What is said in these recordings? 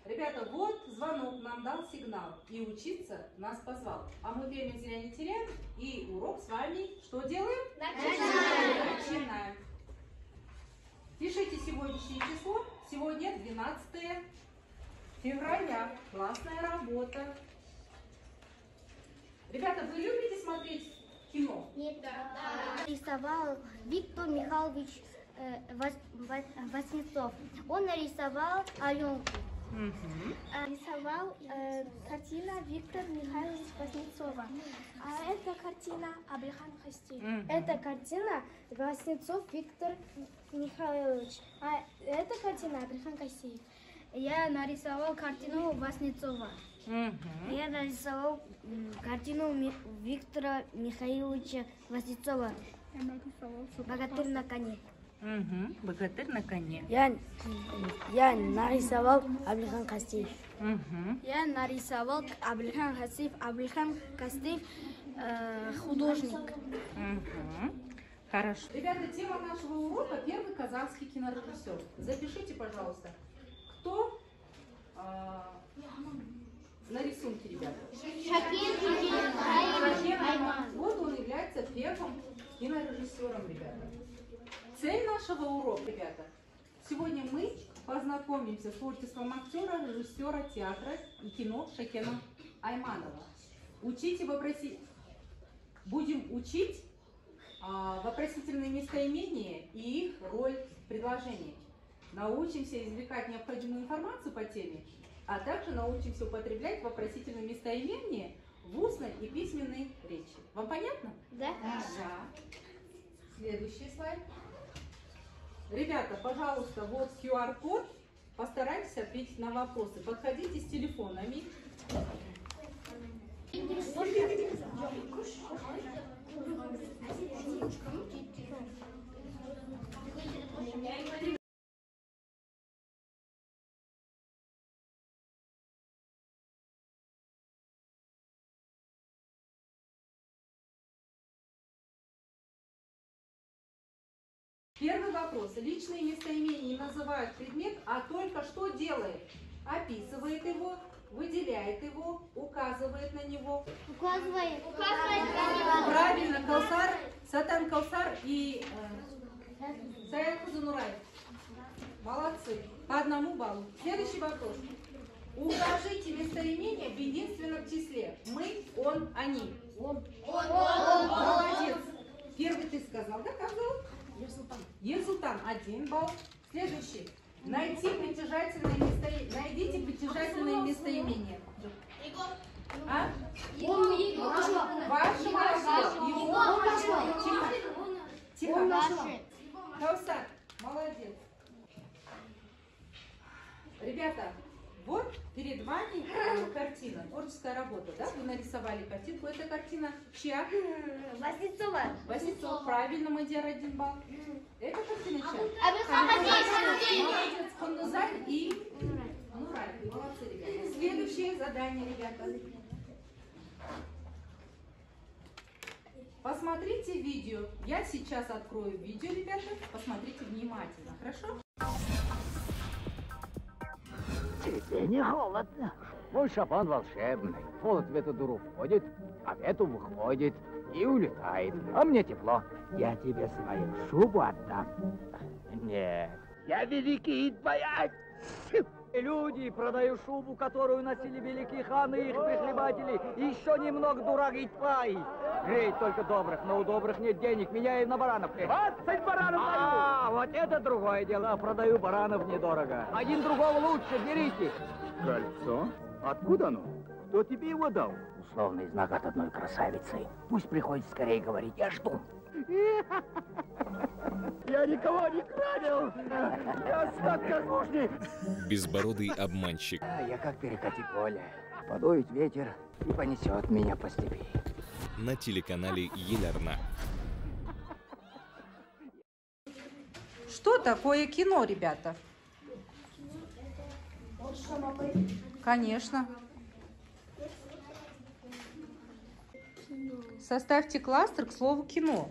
Ребята, вот звонок нам дал сигнал, и учиться нас позвал. А мы время зря не теряем, и урок с вами что делаем? Начинаем. Пишите сегодняшнее число. Сегодня 12 февраля. Классная работа. Ребята, вы любите смотреть кино? Нет. Рисовал Виктор Михайлович Васнецов. Он нарисовал Аленку. Рисовал картина Виктор Михайлович Васнецова. А эта картина Абельхан Хасти. Эта картина Васнецов Виктор Михайлович. А эта картина Абельхан Хасти. Я нарисовал картину Васнецова. Я нарисовал картину Виктора Михайловича Васнецова. Я нарисовал «Богатырь на коне». Богатырь на коне. Я нарисовал Абельхан Кастеев. Я нарисовал Абельхан Кастеев. Абельхан Кастеев художник. Хорошо. Ребята, тема нашего урока – первый казахский кинорежиссер. Запишите, пожалуйста, кто на рисунке, ребята. Вот он является первым кинорежиссером, ребята. Цель нашего урока, ребята, сегодня мы познакомимся с творчеством актера, режиссера театра и кино Шакена Айманова. Будем учить вопросительные местоимения и их роль в предложении. Научимся извлекать необходимую информацию по теме, а также научимся употреблять вопросительные местоимения в устной и письменной речи. Вам понятно? Да. Следующий слайд. Ребята, пожалуйста, вот QR-код. Постарайтесь ответить на вопросы. Подходите с телефонами. Первый вопрос. Личные местоимения не называют предмет, а только что делает? Описывает его, выделяет его, указывает на него. Указывает. Правильно, Каусар, Сатан Каусар и Саян Хузунурай. Молодцы. По 1 баллу. Следующий вопрос. Укажите местоимение в единственном числе. Мы, он, они. Он. Молодец. Первый ты сказал, да, как зовут? Ерсултан. 1 балл. Следующий. Найдите притяжательные местоимения. А? Ваше. Его. Тихо. Каусар. Молодец. Ребята, вот перед вами картина, творческая работа, да? Вы нарисовали картинку. Эта картина чья? Васнецова. Васнецов. Правильно, Мадьяр, 1 балл. Это картина чья? Молодец, Хандузаль и Нураль. Молодцы, ребята. Следующее задание, ребята. Посмотрите видео. Я сейчас открою видео, ребята. Посмотрите внимательно, хорошо? Тебе не холодно. Мой шапан волшебный. Холод в эту дуру входит, а в эту выходит и улетает. А мне тепло. Я тебе свою шубу отдам. Нет, я великий боясь. Люди, продаю шубу, которую носили великие ханы и их прихлебатели. Еще немного дурак и пай. Греет только добрых, но у добрых нет денег. Меня и на баранов. 20 баранов даю. А, вот это другое дело. Продаю баранов недорого. Один другого лучше, берите. Кольцо? Откуда оно? Кто тебе его дал? Условный знак от одной красавицы. Пусть приходит скорее говорить, я жду. Я никого не крадел! Я остатка. Безбородый обманщик. Я как перекати поле. Подует ветер и понесет меня по степи. На телеканале Еларна. Что такое кино, ребята? Конечно. Составьте кластер к слову кино.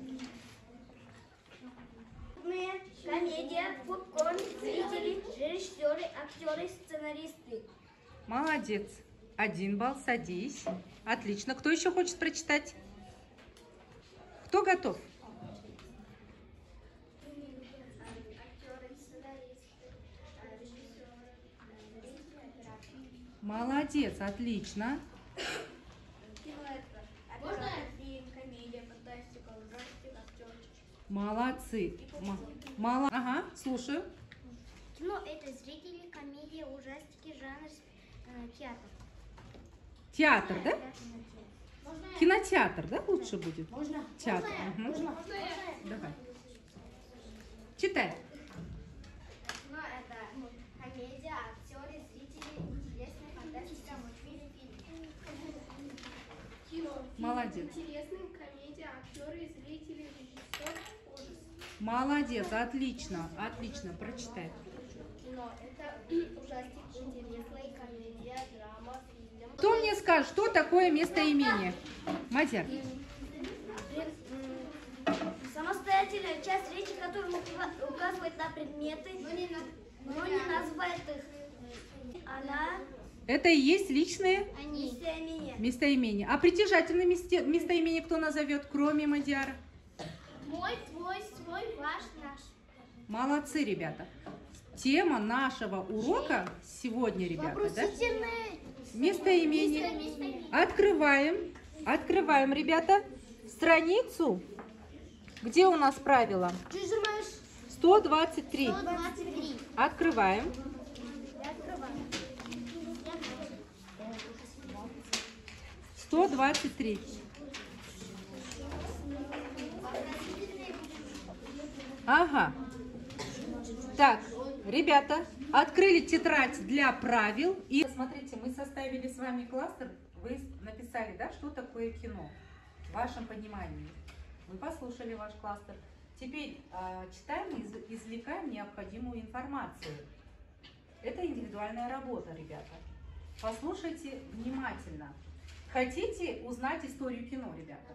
Комедия, попкорн, зрители, режиссеры, актеры, сценаристы. Молодец. 1 балл, садись. Отлично. Кто еще хочет прочитать? Кто готов? Молодец, отлично. Можно фильм, комедия, фантастика, ужастик, актер. Молодцы. Ага, слушаю. Кино – это зрители, комедия, ужастики, жанр, театр. Театр, да? Кинотеатр, да, лучше будет? Можно? Театр. Угу. Давай. Читай. Кино – это комедия, актеры, зрители, интересная фантастика, мультфильм, фильм. Кино. Молодец. Интересный, комедия, актеры, зрители, режиссер, ужас. Молодец, отлично, отлично, прочитай. Кино – это ужастик, интересная комедия, драма, фильм. Кто мне скажет, что такое местоимение? Мадяр. Самостоятельная часть речи, которая указывает на предметы, но не называет их. Она Это и есть личные местоимение. местоимения. А притяжательное местоимение кто назовет, кроме Мадяра? Мой, твой, свой, ваш, наш. Молодцы, ребята. Тема нашего урока сегодня, ребята, да? Местоимение. Открываем, ребята, страницу. Где у нас правило? 123. 123. Открываем. Я открываю. 123. Ага. Так, ребята, открыли тетрадь для правил. И смотрите, мы составили с вами кластер. Вы написали, да, что такое кино в вашем понимании. Мы послушали ваш кластер. Теперь читаем и извлекаем необходимую информацию. Это индивидуальная работа, ребята. Послушайте внимательно. Хотите узнать историю кино, ребята?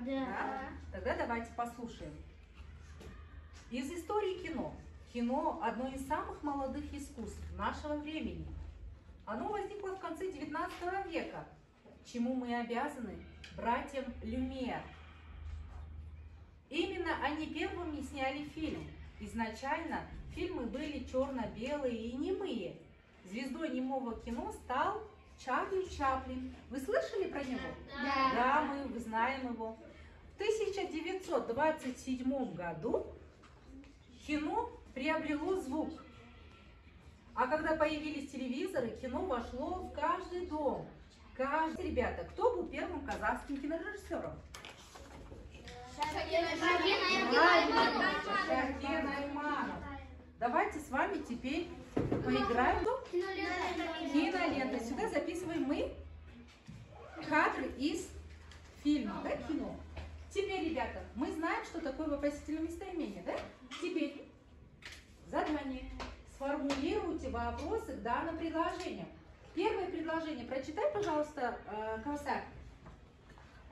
Да. Тогда давайте послушаем. Из истории кино. Кино – одно из самых молодых искусств нашего времени. Оно возникло в конце 19 века, чему мы обязаны братьям Люмьер. Именно они первыми сняли фильм. Изначально фильмы были черно-белые и немые. Звездой немого кино стал Чарли Чаплин. Вы слышали про него? Да, мы знаем его. В 1927 году кино приобрело звук. А когда появились телевизоры, кино вошло в каждый дом. Ребята, кто был первым казахским кинорежиссером? Шакен Айманов. Давайте с вами теперь поиграем. Кинолента. Сюда записываем мы кадры из фильма, да, кино. Теперь, ребята, мы знаем, что такое вопросительное местоимение, да? Теперь задание. Сформулируйте вопросы к данным предложениям. Первое предложение. Прочитай, пожалуйста, Каусар.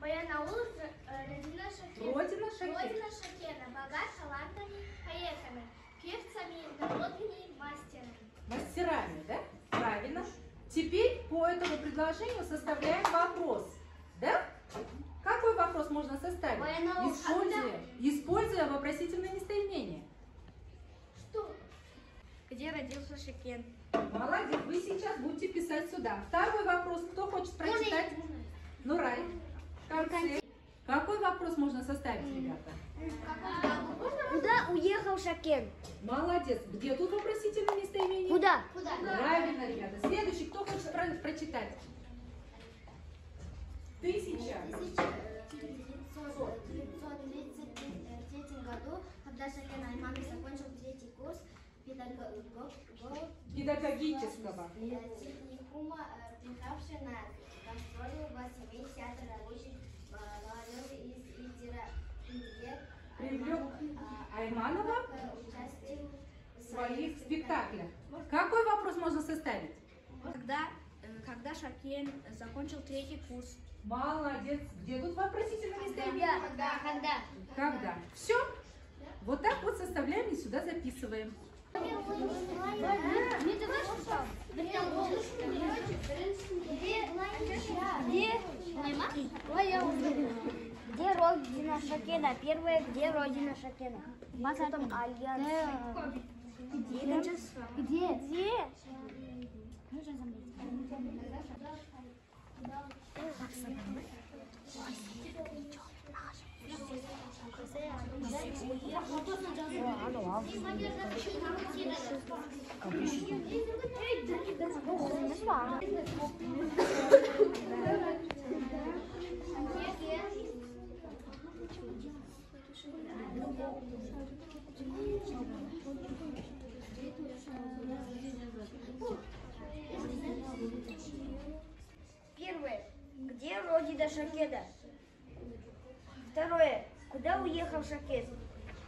Баяна Уловна, родина Шакена. Родина Шакена. Родина Шакена. Богат талантами, поэтами, певцами, народными мастерами. Мастерами, да? Правильно. Теперь по этому предложению составляем вопрос. Да? Какой вопрос можно составить? Используя вопросительное местоимение. Что? Где родился Шакен? Молодец, вы сейчас будете писать сюда. Второй вопрос. Кто хочет прочитать? Нурай. Какой вопрос можно составить, ребята? Куда уехал Шакен? Молодец. Где тут вопросительное местоимение? Куда? Правильно, ребята. Следующий. Кто хочет прочитать? 1933 году, когда Шакен Айманов закончил 3-й курс Педагогического. техникума, приехавший на гастроли в семей театр рабочих молодежи из Индия Привлек Айманова к участию в своих спектаклях. Какой вопрос можно составить? Когда Шакен закончил 3-й курс. Молодец. Где тут вопросительное местоимение? Когда? Все? Вот так вот составляем и сюда записываем. Где родина Шакена? Первое, где родина Шакена? Потом Альянс. Где? Первое. Где родина Шакеда? Второе. Куда уехал Шакед?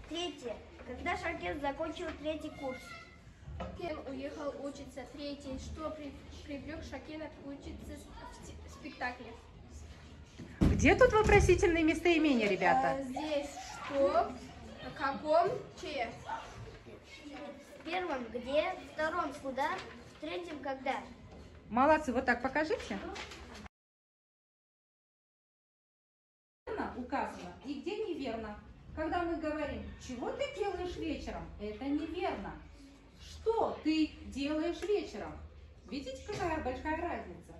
Третье. Когда Шакед закончил 3-й курс? Кен уехал учиться. Третий. Что привлек Шакена учиться в спектакле? Где тут вопросительные местоимения, ребята? Здесь что? В каком? Чье? В первом где? В втором куда? В третьем когда? Молодцы, вот так покажите. Указано. И где неверно? Когда мы говорим, чего ты делаешь вечером, это неверно. Что ты делаешь вечером? Видите, какая большая разница?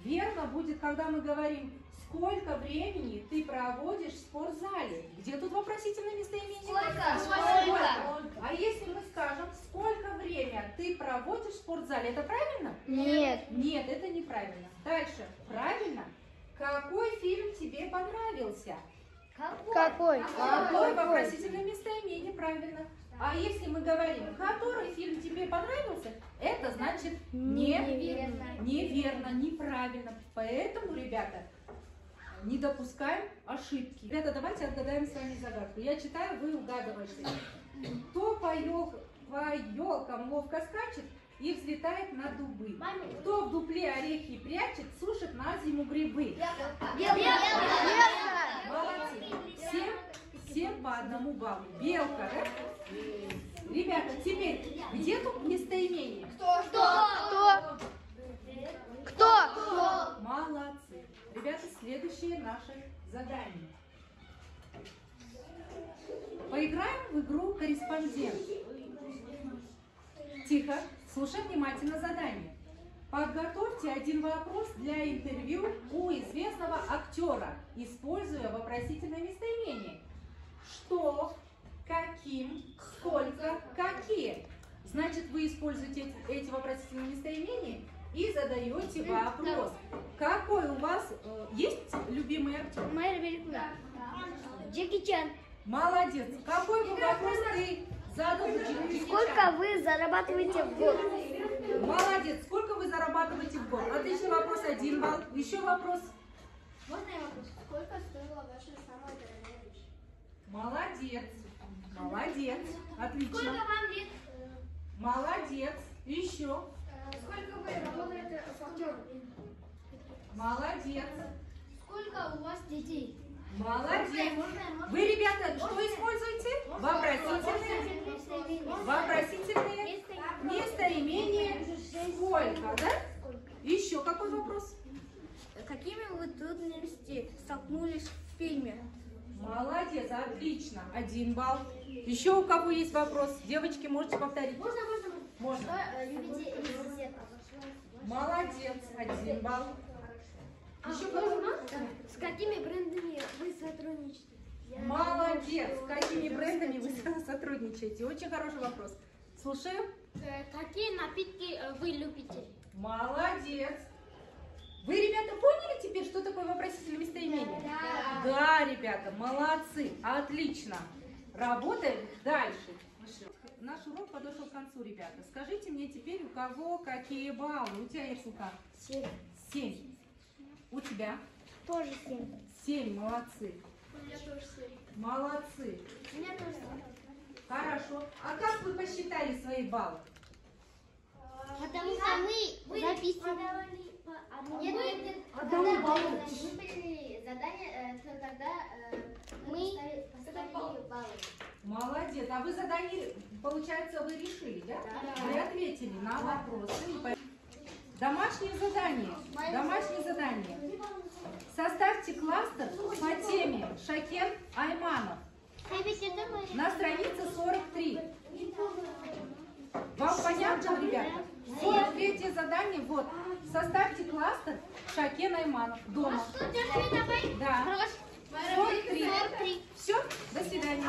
Верно будет, когда мы говорим, сколько времени ты проводишь в спортзале. Где тут вопросительное местоимение? Сколько? А если мы скажем, сколько времени ты проводишь в спортзале, это правильно? Нет. Нет, это неправильно. Дальше. Правильно? Какой фильм тебе понравился? Какой? Какой вопросительное местоимение, правильно. А если мы говорим, который фильм тебе понравился, это значит неверно, неправильно. Поэтому, ребята, не допускаем ошибки. Ребята, давайте отгадаем с вами загадку. Я читаю, вы угадываете. Кто по елкам ловко скачет и взлетает на дубы? Кто в дупле орехи прячет, сушит на зиму грибы? Молодцы. Всем по одному баллу. Белка, да? Ребята, теперь, где тут местоимение? Кто? Молодцы. Ребята, следующее наше задание. Поиграем в игру «Корреспондент». Тихо, слушай внимательно задание. Подготовьте один вопрос для интервью у известного актера, используя вопросительное местоимение. Что, каким, сколько, какие. Значит, вы используете эти вопросительные местоимения и задаете вопрос. Какой у вас есть любимый актер? Майя Великова. Джеки Чан. Молодец. Какой бы вопрос ты задал Джеки Чану? Сколько вы зарабатываете в год? Молодец. Сколько вы зарабатываете в год? Отличный вопрос, 1 балл. Еще вопрос. Можно я вопрос? Сколько стоила ваша самая дорогая вещь? Молодец. Молодец. Отлично. вам лет? Молодец. Еще. Сколько вы работаете фактером? Молодец. Сколько у вас детей? Молодец. Вы, ребята, что используете? Вопросительные местоимения. Сколько, да? Еще какой вопрос? Какими вы трудностями столкнулись в фильме? Молодец, отлично. 1 балл. Еще у кого есть вопрос? Девочки, можете повторить? Можно. Любите язык? Молодец, 1 балл. Еще кого? С какими брендами вы сотрудничаете? Молодец. С какими брендами вы сотрудничаете? Очень хороший вопрос. Слушаем. Какие напитки вы любите? Молодец. Вы, ребята, поняли теперь, что такое вопросительное местоимение? Да, ребята, молодцы. Отлично. Работаем дальше. Наш урок подошел к концу, ребята. Скажите мне теперь, у кого какие баллы? У тебя есть сколько? 7. У тебя? Тоже 7. 7, молодцы. У меня тоже 7. Молодцы. У меня тоже 7. Хорошо. А как вы посчитали свои баллы? Потому что мы записывали Одному баллу. Выполнили задание, то тогда мы поставили баллы. Молодец. А вы задание, получается, вы решили, да? Вы ответили на вопросы. Домашнее Домашнее задание. Домашнее задание. Составьте кластер по теме Шакен Айманов на странице 43. Вам понятно, ребята? 43 задание. Вот. Составьте кластер Шакен Айманов дома. Да. 43. Все, до свидания.